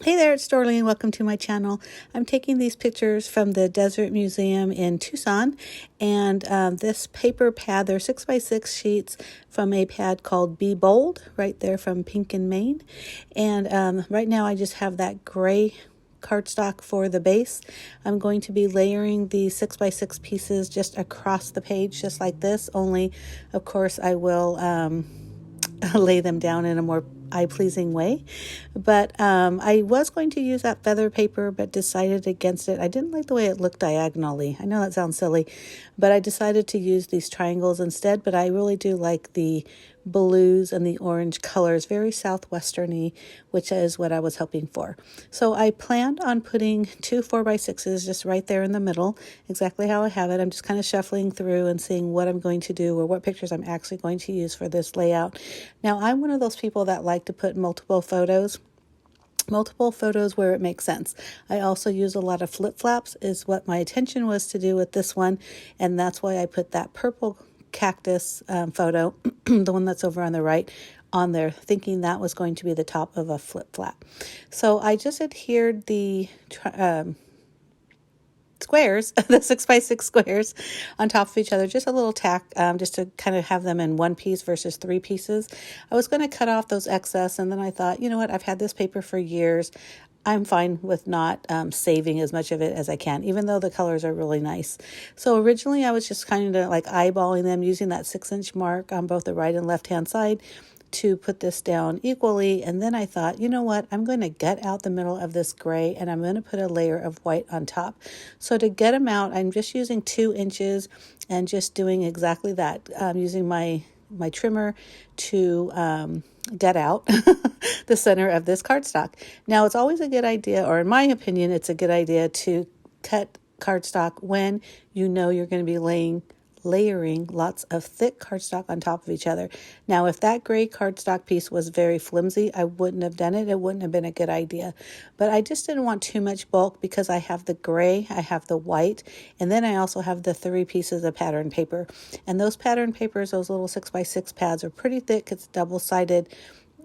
Hey there, it's Dorleen. Welcome to my channel. I'm taking these pictures from the Desert Museum in Tucson, and this paper pad, they're 6x6 sheets from a pad called Be Bold, right there from Pink and Maine. And right now I just have that gray cardstock for the base. I'm going to be layering the 6x6 pieces just across the page, just like this, only of course I will lay them down in a more eye-pleasing way. But I was going to use that feather paper, but decided against it. I didn't like the way it looked diagonally. I know that sounds silly, but I decided to use these triangles instead. But I really do like the blues and the orange colors, very southwesterny, which is what I was hoping for. So I planned on putting two 4x6s just right there in the middle, exactly how I have it. I'm just kind of shuffling through and seeing what I'm going to do or what pictures I'm actually going to use for this layout. Now, I'm one of those people that like to put multiple photos where it makes sense. I also use a lot of flip-flops is what my intention was to do with this one, and that's why I put that purple cactus photo, the one that's over on the right, on there, thinking that was going to be the top of a flip-flap. So I just adhered the squares, the 6x6 squares on top of each other, just a little tack, just to kind of have them in one piece versus three pieces. I was going to cut off those excess, and then I thought, you know what, I've had this paper for years. I'm fine with not saving as much of it as I can, even though the colors are really nice. So originally I was just kind of like eyeballing them, using that 6-inch mark on both the right and left hand side to put this down equally. And then I thought, you know what, I'm going to gut out the middle of this gray and I'm going to put a layer of white on top. So to get them out, I'm just using 2 inches and just doing exactly that, using my trimmer to gut out the center of this cardstock. Now, it's always a good idea, or in my opinion, it's a good idea to cut cardstock when you know you're going to be layering lots of thick cardstock on top of each other. Now, if that gray cardstock piece was very flimsy, I wouldn't have done it. It wouldn't have been a good idea. But I just didn't want too much bulk because I have the gray, I have the white, and then I also have the 3 pieces of pattern paper. And those pattern papers, those little 6x6 pads, are pretty thick. It's a double-sided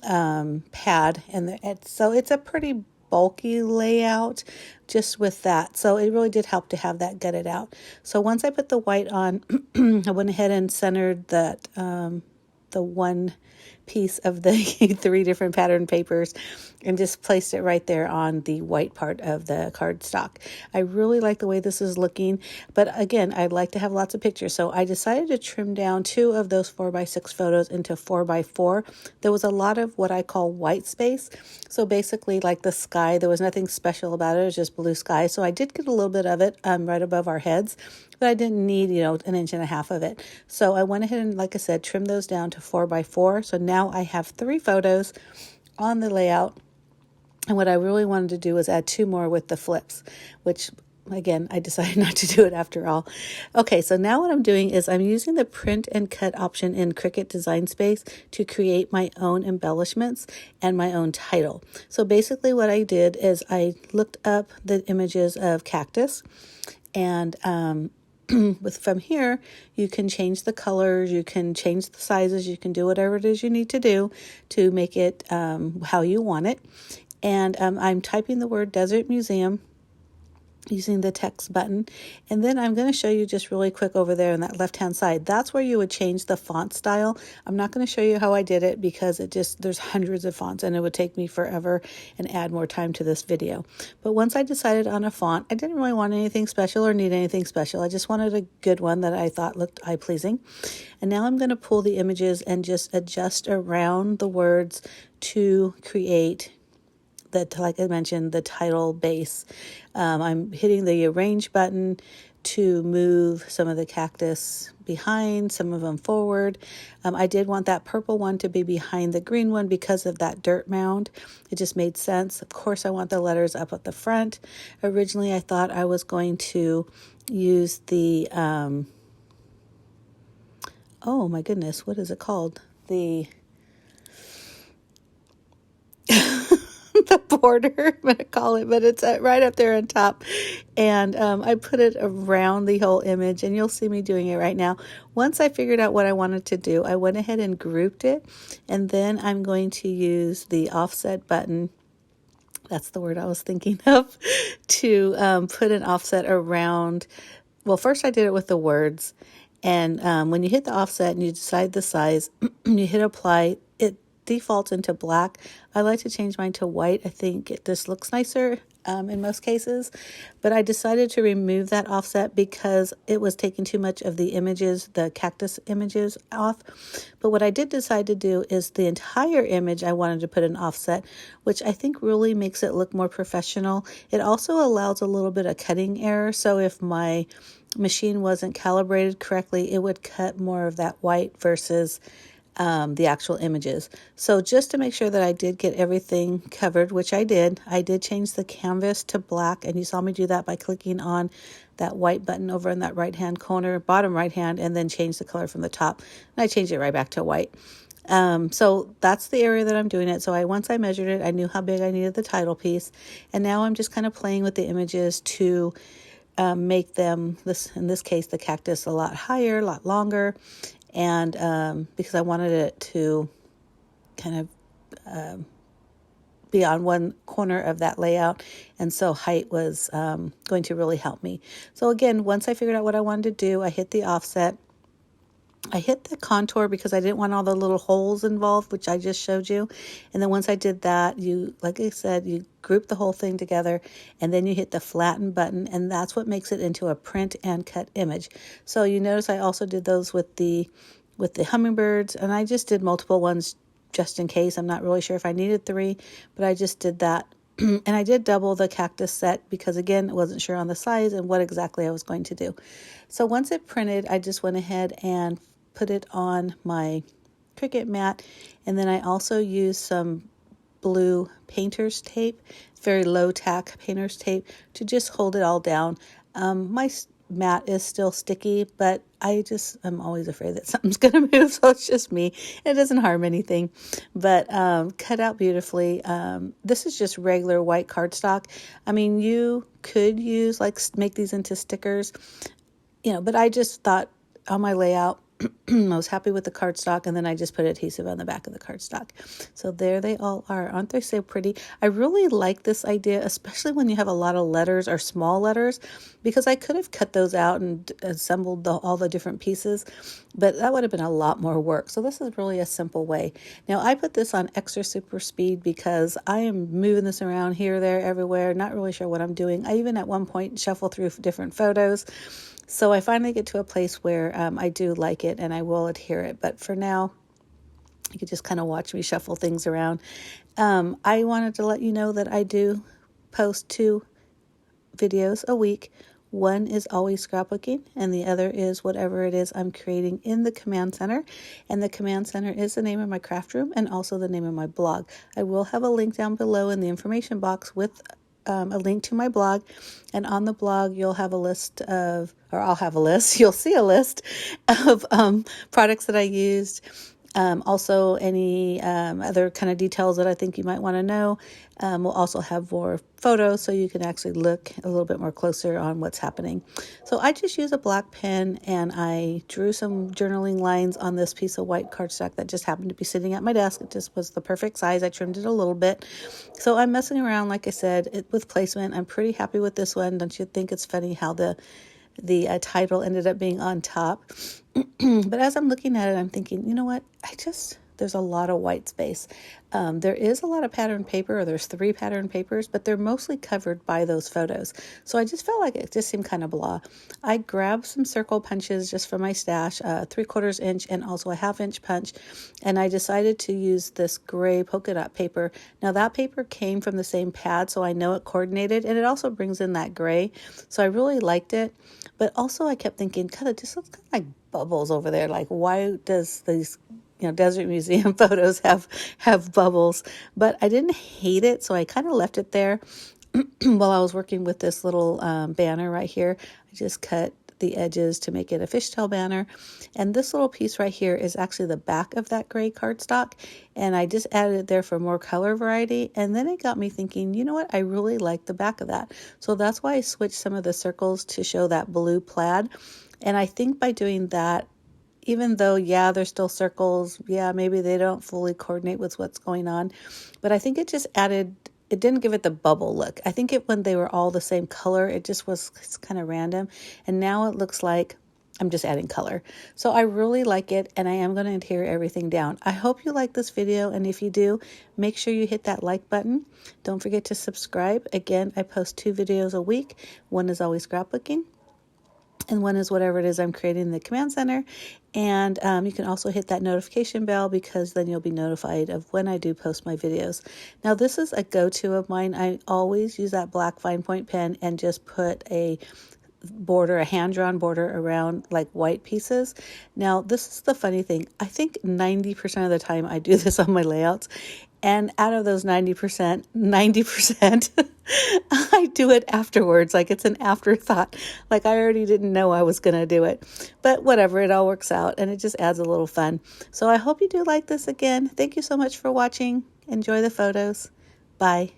pad, and so it's a pretty bulky layout just with that. So it really did help to have that gutted out. So once I put the white on, I went ahead and centered that the one piece of the 3 different pattern papers and just placed it right there on the white part of the cardstock. I really like the way this is looking, but again, I'd like to have lots of pictures. So I decided to trim down 2 of those 4x6 photos into 4x4. There was a lot of what I call white space. So basically like the sky, there was nothing special about it. It was just blue sky. So I did get a little bit of it right above our heads, but I didn't need, 1.5 inches of it. So I went ahead and, like I said, trimmed those down to 4x4. So now I have 3 photos on the layout. And what I really wanted to do was add 2 more with the flips, which again, I decided not to do it after all. Okay, so now what I'm doing is I'm using the print and cut option in Cricut Design Space to create my own embellishments and my own title. So basically what I did is I looked up the images of cactus, and from here, you can change the colors, you can change the sizes, you can do whatever it is you need to do to make it how you want it. And I'm typing the word Desert Museum using the text button. And then I'm going to show you just really quick over there on that left-hand side. That's where you would change the font style. I'm not going to show you how I did it because there's hundreds of fonts and it would take me forever and add more time to this video. But once I decided on a font, I didn't really want anything special or need anything special. I just wanted a good one that I thought looked eye-pleasing. And now I'm going to pull the images and just adjust around the words to create like I mentioned, the title base. I'm hitting the arrange button to move some of the cactus behind, some of them forward. I did want that purple one to be behind the green one because of that dirt mound. It just made sense. Of course, I want the letters up at the front. Originally, I thought I was going to use the, oh my goodness, what is it called? The the border, I'm going to call it, but it's right up there on top. And I put it around the whole image, and you'll see me doing it right now. Once I figured out what I wanted to do, I went ahead and grouped it, and then I'm going to use the offset button That's the word I was thinking of, to put an offset around. Well, first I did it with the words. And when you hit the offset and you decide the size, you hit apply, it defaults into black. I like to change mine to white. I think it just looks nicer in most cases. But I decided to remove that offset because it was taking too much of the images, the cactus images off. But what I did decide to do is the entire image I wanted to put an offset, which I think really makes it look more professional. It also allows a little bit of cutting error. So if my machine wasn't calibrated correctly, it would cut more of that white versus the actual images. So just to make sure that I did get everything covered, which I did change the canvas to black, and you saw me do that by clicking on that white button over in that right hand corner, bottom right hand, and then change the color from the top. And I changed it right back to white. So that's the area that I'm doing it. So once I measured it, I knew how big I needed the title piece, and now I'm just kind of playing with the images to make them, in this case, the cactus a lot higher, a lot longer, and because I wanted it to kind of be on one corner of that layout, and so height was going to really help me. So again, once I figured out what I wanted to do, I hit the offset. I hit the contour because I didn't want all the little holes involved, which I just showed you. And then once I did that, like I said, you group the whole thing together, and then you hit the flatten button, and that's what makes it into a print and cut image. So you notice I also did those with the hummingbirds, and I just did multiple ones just in case. I'm not really sure if I needed 3, but I just did that. And I did double the cactus set because, again, I wasn't sure on the size and what exactly I was going to do. So once it printed, I just went ahead and put it on my Cricut mat, and then I also used some blue painter's tape, very low tack painter's tape, to just hold it all down. My mat is still sticky, but I'm always afraid that something's going to move, so it's just me. It doesn't harm anything, but cut out beautifully. This is just regular white cardstock. I mean, you could use, make these into stickers, but I just thought on my layout, I was happy with the cardstock, and then I just put adhesive on the back of the cardstock. So there they all are. Aren't they so pretty? I really like this idea, especially when you have a lot of letters or small letters, because I could have cut those out and assembled all the different pieces, but that would have been a lot more work. So this is really a simple way. Now, I put this on extra super speed because I am moving this around here, there, everywhere, not really sure what I'm doing. I even at one point shuffle through different photos. So I finally get to a place where I do like it, and I will adhere it. But for now, you can just kind of watch me shuffle things around. I wanted to let you know that I do post 2 videos a week. One is always scrapbooking, and the other is whatever it is I'm creating in the Command Center. And the Command Center is the name of my craft room and also the name of my blog. I will have a link down below in the information box with a link to my blog, and on the blog you'll have a list of, or I'll have a list, you'll see a list of products that I used, also any other kind of details that I think you might want to know. We'll also have more photos so you can actually look a little bit more closer on what's happening. So I just use a black pen, and I drew some journaling lines on this piece of white cardstock that just happened to be sitting at my desk. It just was the perfect size. I trimmed it a little bit. So I'm messing around, like I said, with placement. I'm pretty happy with this one. Don't you think it's funny how the title ended up being on top? But as I'm looking at it, I'm thinking, you know what? There's a lot of white space. There is a lot of pattern paper, or there's 3 pattern papers, but they're mostly covered by those photos. So I just felt like it just seemed kind of blah. I grabbed some circle punches just from my stash, 3/4 inch and also a 1/2 inch punch. And I decided to use this gray polka dot paper. Now that paper came from the same pad, so I know it coordinated, and it also brings in that gray. So I really liked it. But also I kept thinking, God, it just looks kind of like bubbles over there. Like, why does these Desert Museum photos have bubbles? But I didn't hate it, so I kind of left it there. While I was working with this little banner right here, I just cut the edges to make it a fishtail banner. And this little piece right here is actually the back of that gray cardstock, and I just added it there for more color variety. And then it got me thinking, you know what, I really like the back of that. So that's why I switched some of the circles to show that blue plaid. And I think by doing that, even though, yeah, they're still circles, yeah, maybe they don't fully coordinate with what's going on, but I think it just added it didn't give it the bubble look. I think when they were all the same color, it just was kind of random. And now it looks like I'm just adding color. So I really like it, and I am going to adhere everything down. I hope you like this video, and if you do, make sure you hit that like button. Don't forget to subscribe. Again, I post 2 videos a week. One is always scrapbooking, and one is whatever it is I'm creating in the command center. And you can also hit that notification bell, because then you'll be notified of when I do post my videos. Now, this is a go-to of mine. I always use that black fine point pen and just put a border, a hand-drawn border around like white pieces. Now, this is the funny thing. I think 90% of the time I do this on my layouts. And out of those 90%, I do it afterwards. Like it's an afterthought. Like I already didn't know I was going to do it. But whatever, it all works out, and it just adds a little fun. So I hope you do like this again. Thank you so much for watching. Enjoy the photos. Bye.